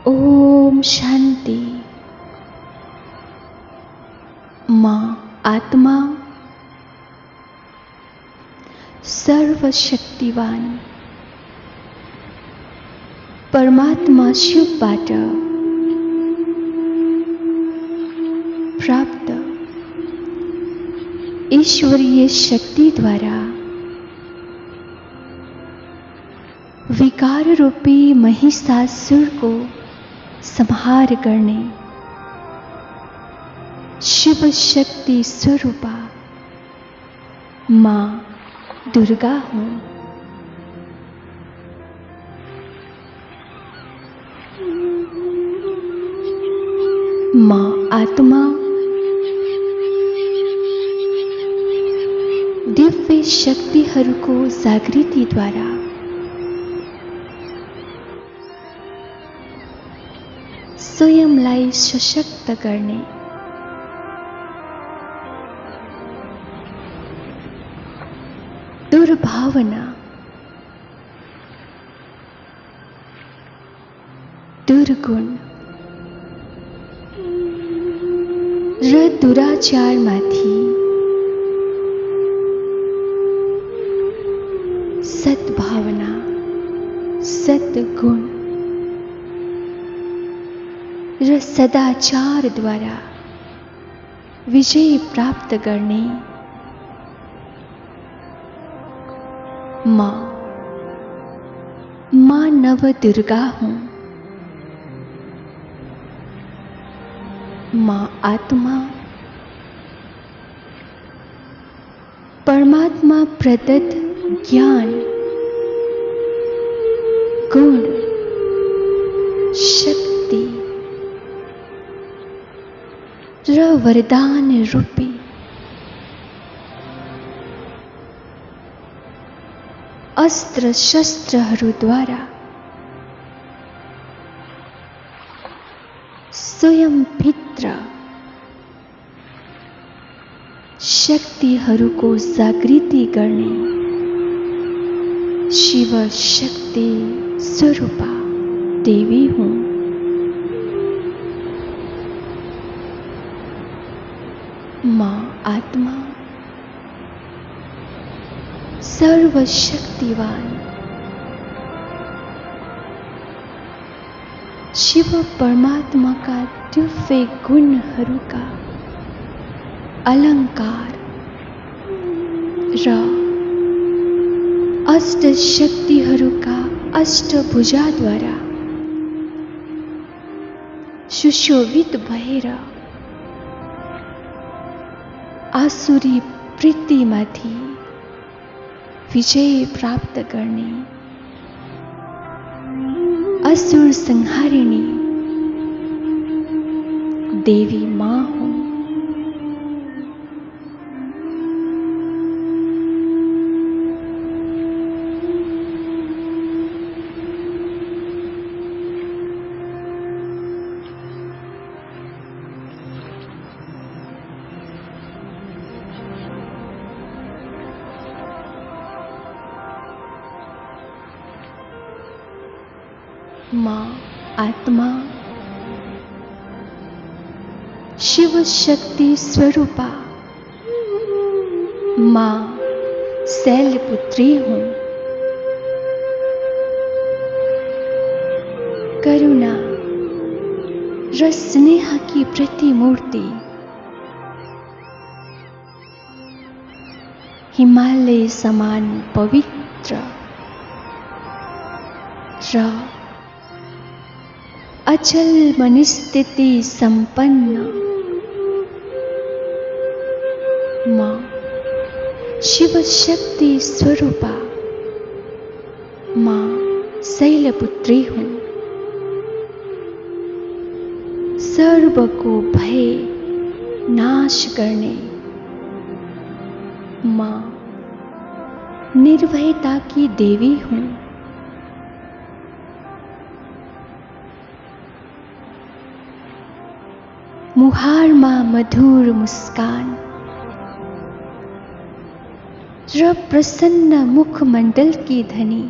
ओम शांति। माँ आत्मा सर्वशक्तिवान परमात्मा शिवबाट प्राप्त ईश्वरीय शक्ति द्वारा विकार रूपी महिषासुर को संहार करने शिव शक्ति स्वरूपा माँ दुर्गा हूँ। माँ आत्मा दिव्य शक्तिहरूको जागृति द्वारा स्वयंलाई सशक्त गर्ने दुर्भावना दुर्गुण र दुराचारमाथि सद्भावना सद्गुण र सदाचार द्वारा विजय प्राप्त गर्ने माँ नव दुर्गा हूँ। माँ आत्मा परमात्मा प्रदत्त ज्ञान गुण शक्ति र वरदान रूपी अस्त्र शस्त्रहरूद्वारा स्वयं भित्र शक्तिहरूको जागृति गर्ने शिव शक्ति स्वरूपा देवी हूँ। माँ आत्मा सर्वशक्तिवान शिव परमात्मा का दिव्य गुणहरूका अलंकार र अष्ट शक्तिहरूका अष्टभुजाद्वारा सुशोभित भएर आसुरी वृत्तिमाथि विजय प्राप्त गर्ने असुर संहारिणी देवी माँ हूँ। माँ आत्मा शिव शक्ति स्वरूपा माँ शैलपुत्री हूँ। करुणा र स्नेह की प्रतिमूर्ति हिमालय समान पवित्र र अचल मनस्थिति संपन्न माँ शिव शक्ति स्वरूपा माँ शैलपुत्री हूँ। सर्व को भय नाश करने माँ निर्भयता की देवी हूँ। मुहारमा मधुर मुस्कान र प्रसन्न मुखमंडल की धनी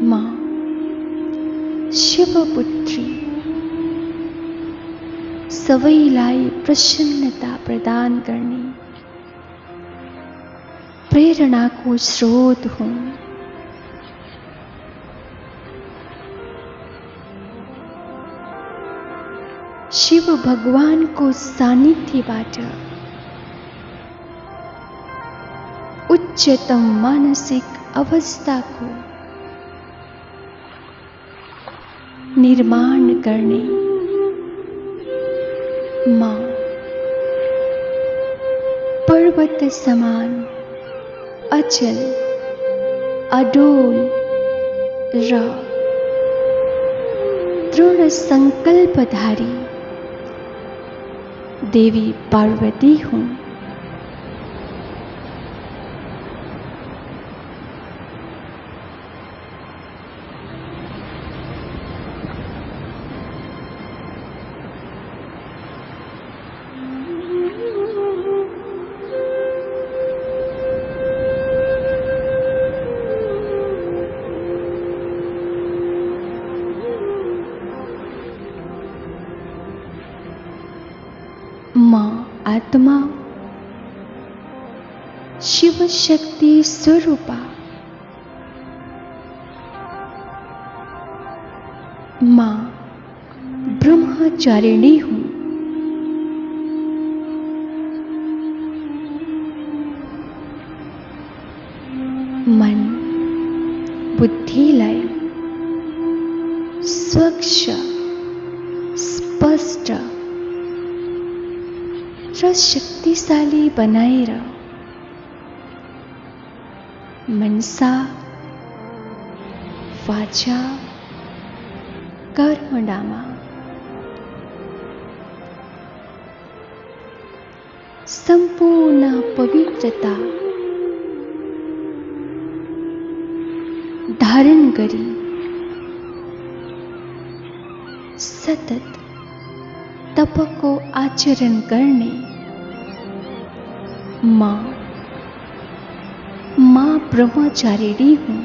माँ शिवपुत्री सबैलाई प्रसन्नता प्रदान गर्ने प्रेरणाको स्रोत हुन्। शिव भगवानको सान्निध्यबाट उच्चतम मानसिक अवस्थाको निर्माण गर्ने माँ पर्वत समान अचल अडोल र दृढ़ संकल्पधारी देवी पार्वती हूँ। माँ आत्मा शिव शक्ति स्वरूपा माँ ब्रह्मचारिणी हूँ। मन बुद्धिलाई स्वच्छ स्पष्ट र शक्तिशाली बनाएर मनसा वाचा कर्मणामा संपूर्ण पवित्रता धारण गरी सतत तपको आचरण गर्ने माँ ब्रह्मचारिणी हूँ।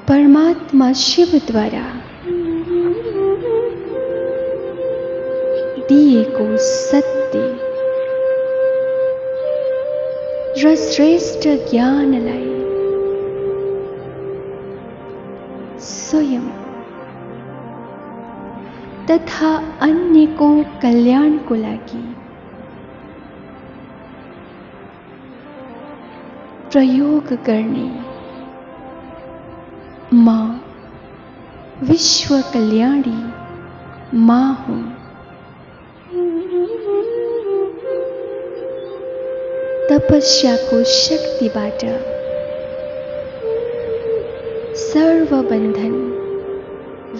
परमात्मा शिव द्वारा दिएको सत्य र श्रेष्ठ ज्ञानलाई स्वयं तथा अन्यको कल्याणको लागि प्रयोग गर्ने माँ विश्व कल्याणी माँ हूँ। तपस्याको शक्तिबाट सर्व बन्धन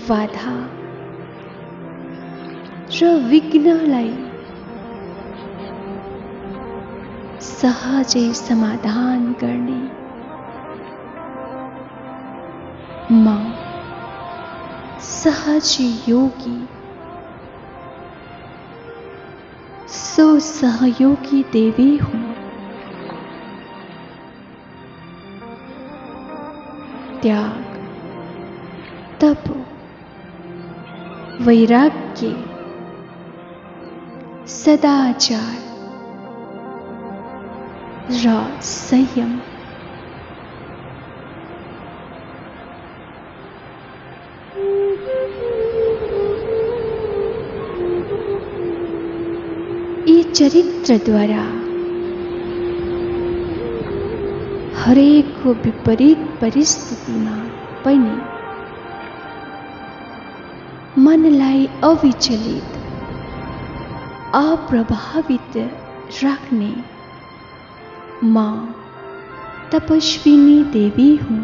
बाधा र विघ्नलाई सहजै समाधान गर्ने माँ सहज योगी सो सहयोगी देवी हूँ। त्याग तप वैराग्य सदाचार र संयम यी चरित्र द्वारा हरेक विपरीत परिस्थितिमा पनि मनलाई अविचलित अप्रभावित राख्ने माँ तपस्विनी देवी हूँ।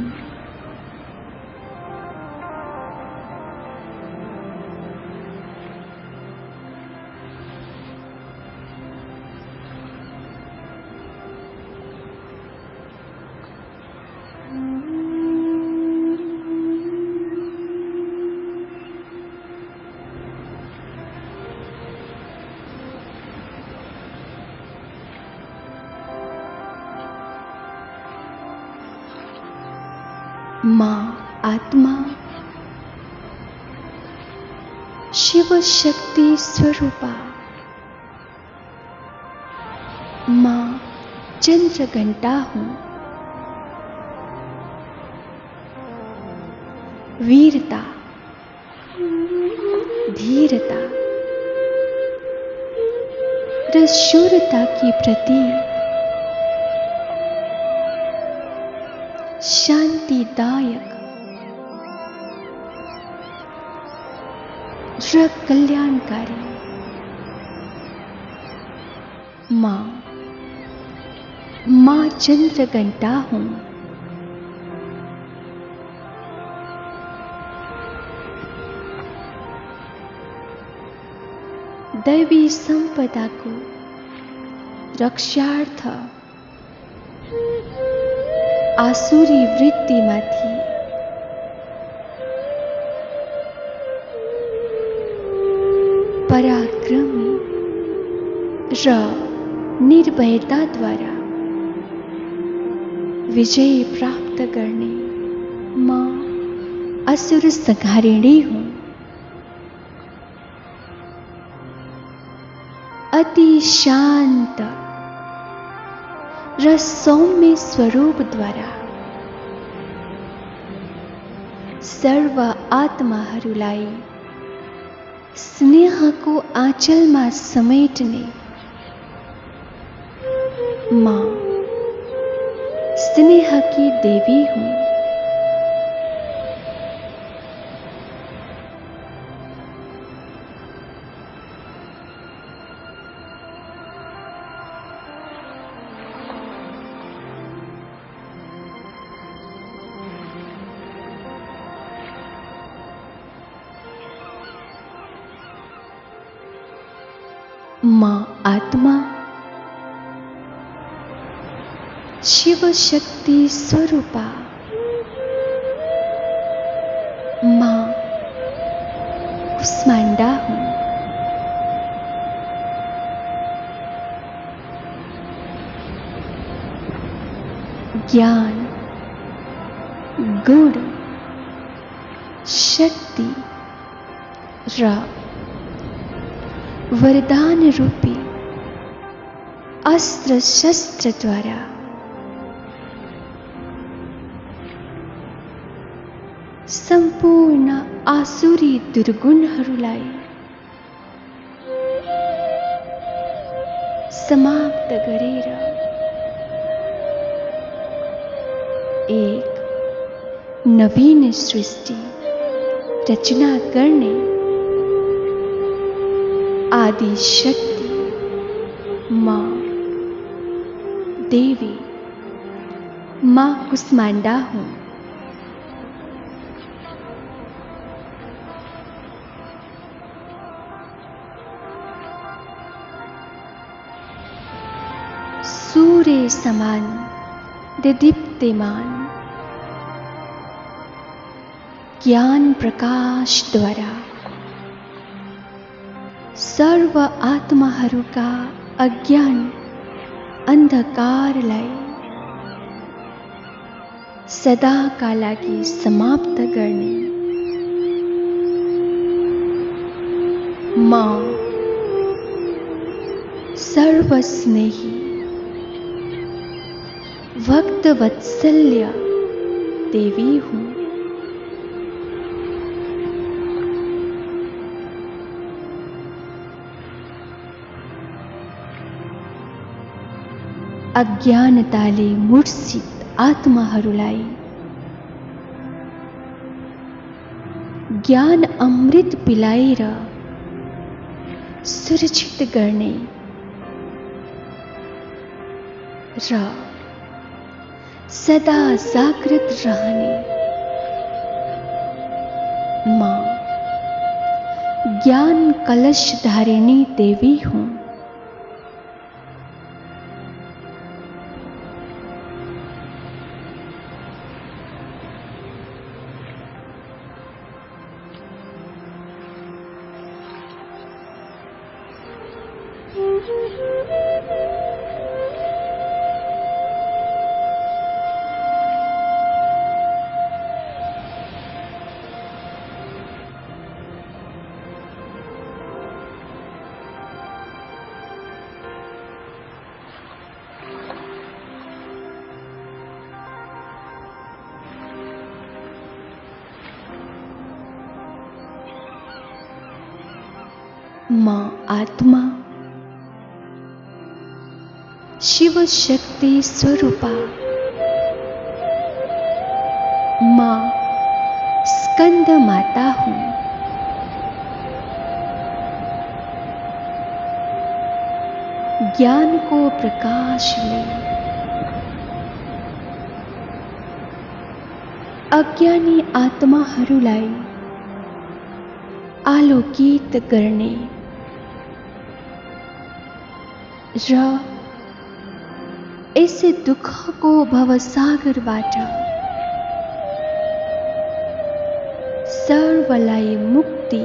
माँ आत्मा शिव शक्ति स्वरूपा, माँ चंद्र घंटा हूँ। वीरता, धीरता र शूरता की प्रतीक, शांतिदायक र कल्याणकारी माँ चंद्र घंटा हूँ। दैवी संपदा को रक्षार्थ आसुरी वृत्तिमाथि पराक्रमी र निर्भयता द्वारा विजय प्राप्त गर्ने म असुर संहारिणी हूँ। अति शांत र सौम्य स्वरूप द्वारा सर्व आत्माहरूलाई स्नेहको आँचलमा समेट्ने म स्नेह की देवी हूँ। माँ आत्मा शिव शक्ति स्वरूपा, माँ कुष्मांडा हूँ। ज्ञान, गुण, शक्ति र वरदान रूपी अस्त्र शस्त्र द्वारा सम्पूर्ण आसुरी दुर्गुणहरूलाई समाप्त गरेर एक नवीन सृष्टि रचना गर्ने आदि शक्ति माँ देवी, माँ कुष्मांडा हूँ। सूर्य समान दीप्तिमान ज्ञान प्रकाश द्वारा सर्व आत्माहरूका अज्ञान अन्धकारलाई सदाका लागि समाप्त गर्ने म सर्वस्नेही भक्तवत्सल्य देवी हूँ। अज्ञानताले मूर्छित आत्माहरूलाई ज्ञान अमृत पिलाएर सुरक्षित गर्ने र सदा जागृत रहने म ज्ञान कलश धारिणी देवी हूँ। माँ आत्मा शिव शक्ति स्वरूपा, माँ स्कंद माता हूँ। ज्ञान को प्रकाश ले अज्ञानी आत्माहरूलाई आलोकित गर्ने र यस दुःखको भवसागरबाट सर्वलाई मुक्ति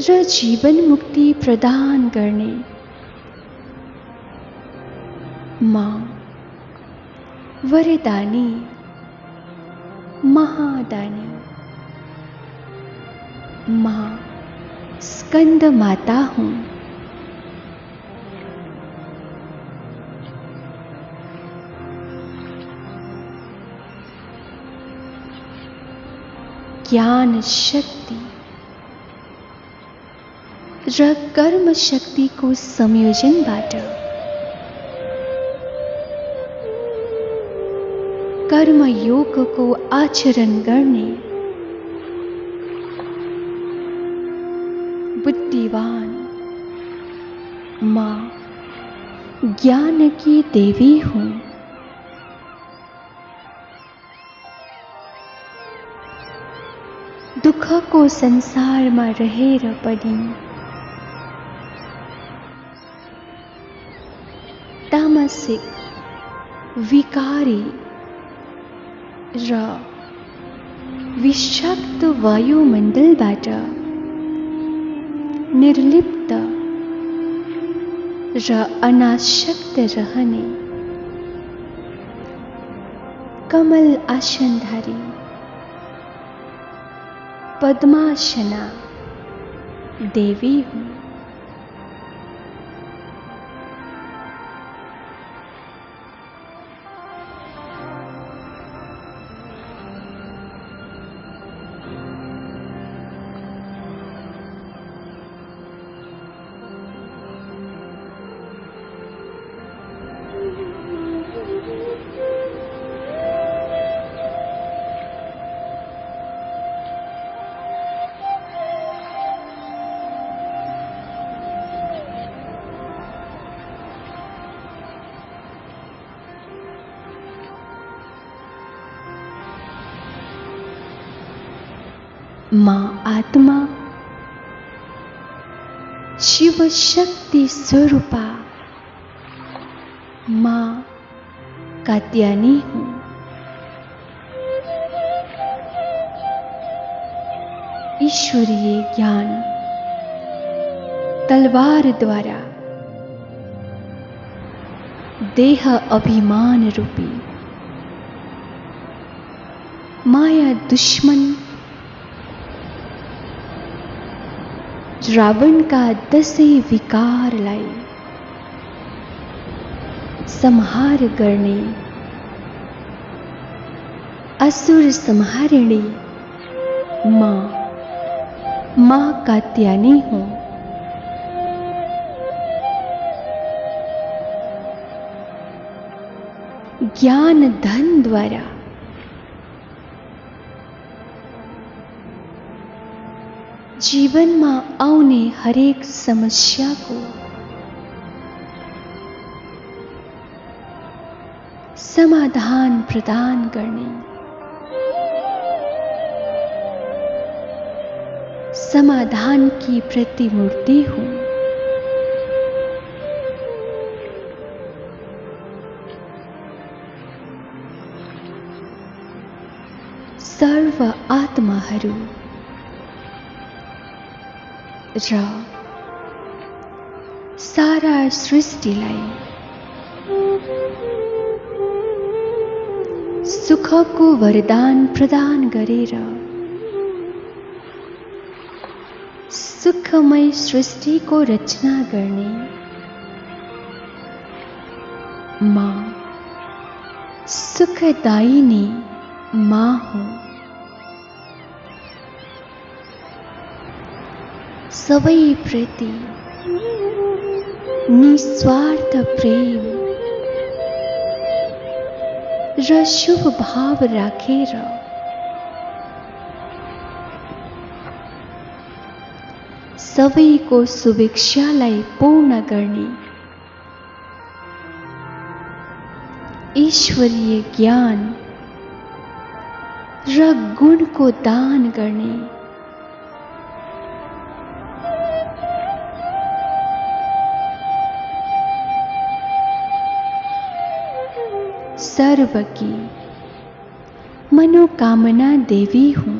र जीवन मुक्ति प्रदान गर्ने माँ वरदानी महादानी, माँ स्कंद माता हूँ। ज्ञान शक्ति र कर्म शक्तिको संयोजनबाट कर्मयोगको आचरण गर्ने बुद्धिवान माँ ज्ञान की देवी हूँ। दुःखको संसारमा रहेर पनि तामसिक विकारी र विषाक्त वायुमण्डलबाट निर्लिप्त र अनासक्त रहने कमल आसनधारी पद्मासना देवी हूँ। माँ आत्मा शिव शक्ति स्वरूपा, माँ कात्यायनी हूँ। ईश्वरीय ज्ञान तलवार द्वारा देह अभिमान रूपी माया दुश्मन रावणका 10 विकारलाई संहार गर्ने असुर संहारिणी माँ कात्यायनी हूँ। ज्ञान धन द्वारा जीवनमा आउने हरेक समस्याको समाधान प्रदान गर्ने समाधान की प्रतिमूर्ति हूँ। सर्व आत्माहरू र सारा सृष्टिलाई सुखको वरदान प्रदान गरेर सुखमय सृष्टिको रचना गर्ने माँ सुखदायिनी माँ हूँ। सबै प्रति निस्वार्थ प्रेम र शुभ भाव राखेर सबैको शुभेच्छालाई पूर्ण गर्ने ईश्वरीय ज्ञान र गुणको दान गर्ने सर्व की मनोकामना देवी हूँ।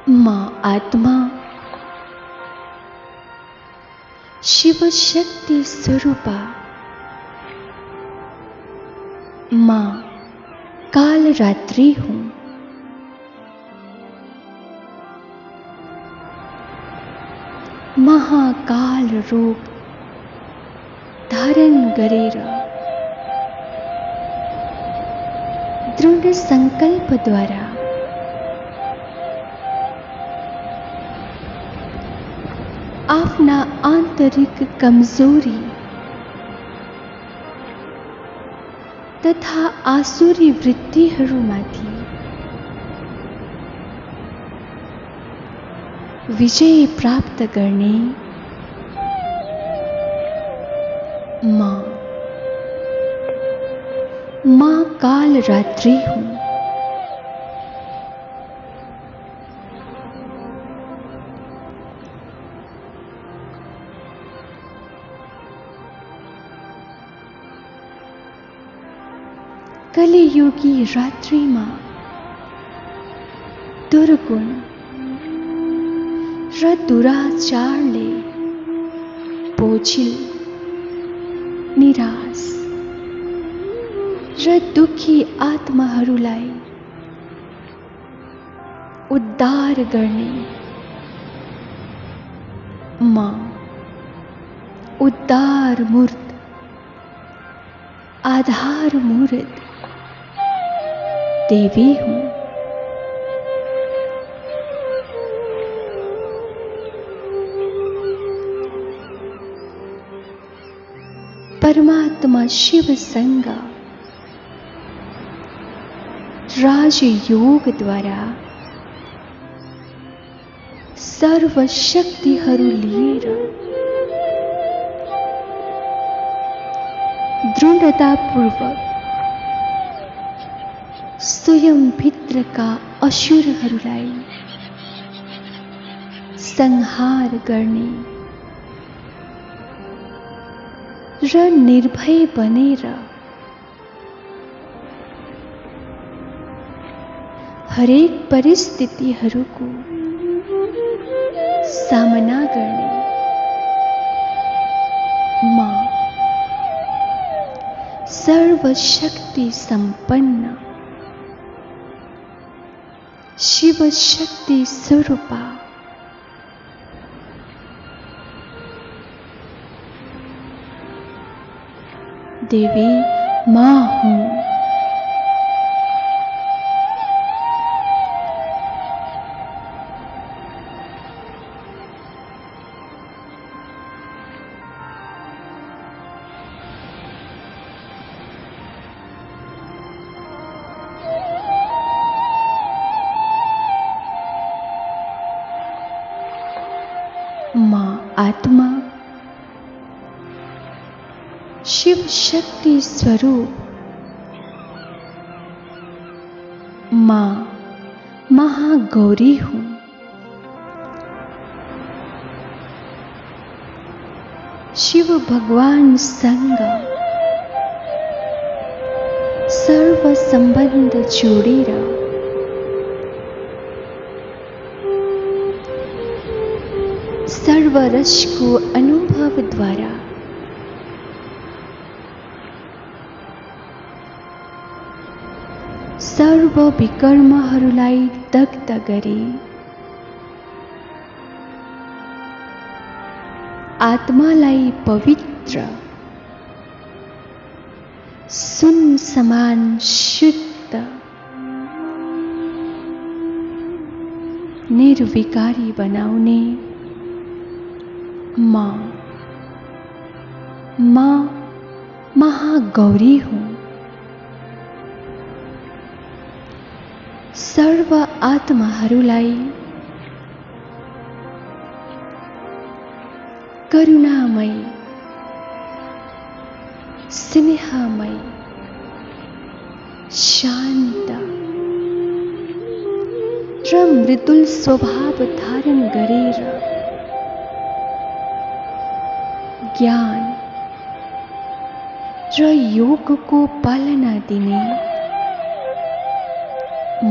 माँ आत्मा शिव शक्ति स्वरूपा, माँ काल रात्रि हूँ। महाकाल रूप धारण गरेर दृढ़ संकल्प द्वारा आफ्ना आंतरिक कमजोरी तथा आसुरी वृत्तिहरूमाथि विजय प्राप्त गर्ने माँ काल रात्रि हूँ। कलियुगी रात्रिमा दुर्गुण र दुराचारले बोझिल, निराश र दुखी आत्माहरूलाई उद्धार गर्ने माँ उद्धार मूर्त, आधार मूर्त देवी हूँ। परमात्मा शिव संग राजयोग द्वारा सर्व शक्तिहरू लिएर दृढ़तापूर्वक स्वयं भित्रका असुरहरूलाई संहार गर्ने र निर्भय बनेर हरेक परिस्थितिहरूको सामना गर्ने माँ सर्वशक्ति संपन्न शिव शक्ति स्वरूपा, देवी माँ हूँ। माँ आत्मा शिव शक्ति स्वरूप, माँ महागौरी हूँ। शिव भगवान संग सर्व सम्बन्ध जोडेर सर्वरसको अनुभवद्वारा सर्व विकर्महरूलाई दग्ध गरी आत्मालाई पवित्र सुन समान शुद्ध निर्विकारी बनाउने म महागौरी हुँ। सर्व आत्माहरूलाई करुणामय स्नेहमय शान्त र मृदुल स्वभाव धारण गरेर ज्ञान र योगको पालना दिने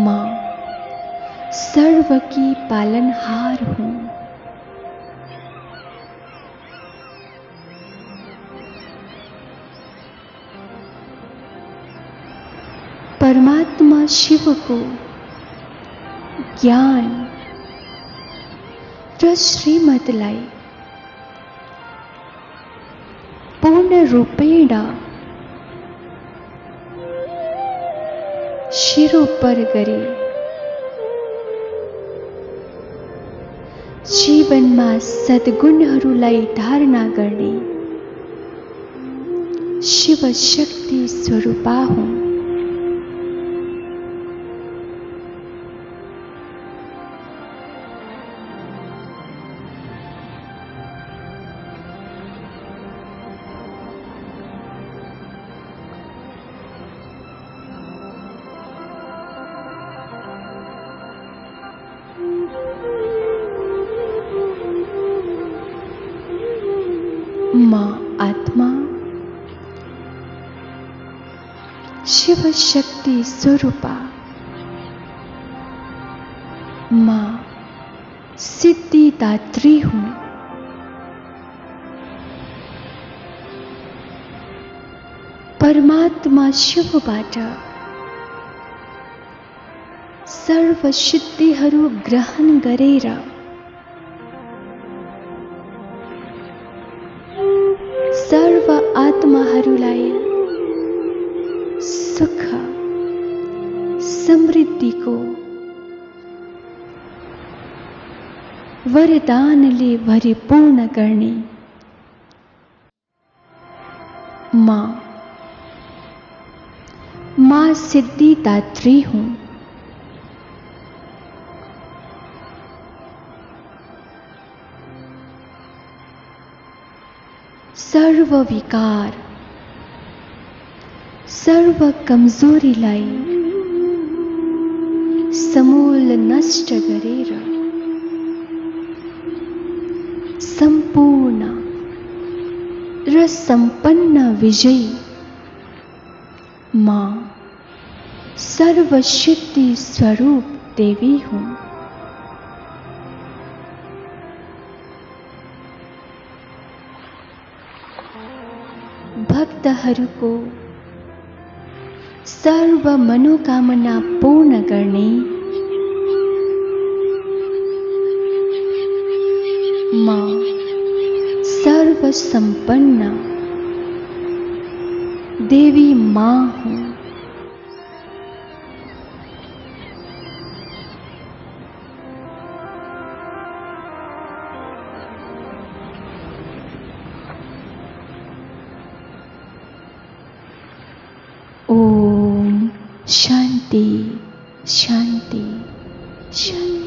म सर्वकी पालनहार हुँ। परमात्मा शिवको ज्ञान र श्रीमतलाई पूर्ण रूपेण शिरोपर गरी जीवनमा सद्गुणहरूलाई धारणा गर्ने शिव शक्ति स्वरूपा हुँ। माँ आत्मा शिव शक्ति स्वरूपा माँ सिद्धिदात्री हूँ। परमात्मा शिवबाट सर्व सिद्धिहरू ग्रहण गरेर सर्व आत्माहरूलाई सुख समृद्धिको वरदानले भरिपूर्ण गर्ने माँ सिद्धिदात्री हूँ। सर्व विकार सर्व कमजोरीलाई समूल नष्ट गरेर सम्पूर्ण र सम्पन्न विजयी माँ सर्वसिद्धि स्वरूप देवी हूँ। भक्तहरूको सर्व मनोकामना पूर्ण गर्ने माँ सर्व संपन्न देवी माँ हूँ। ओम शांति शांति शांति।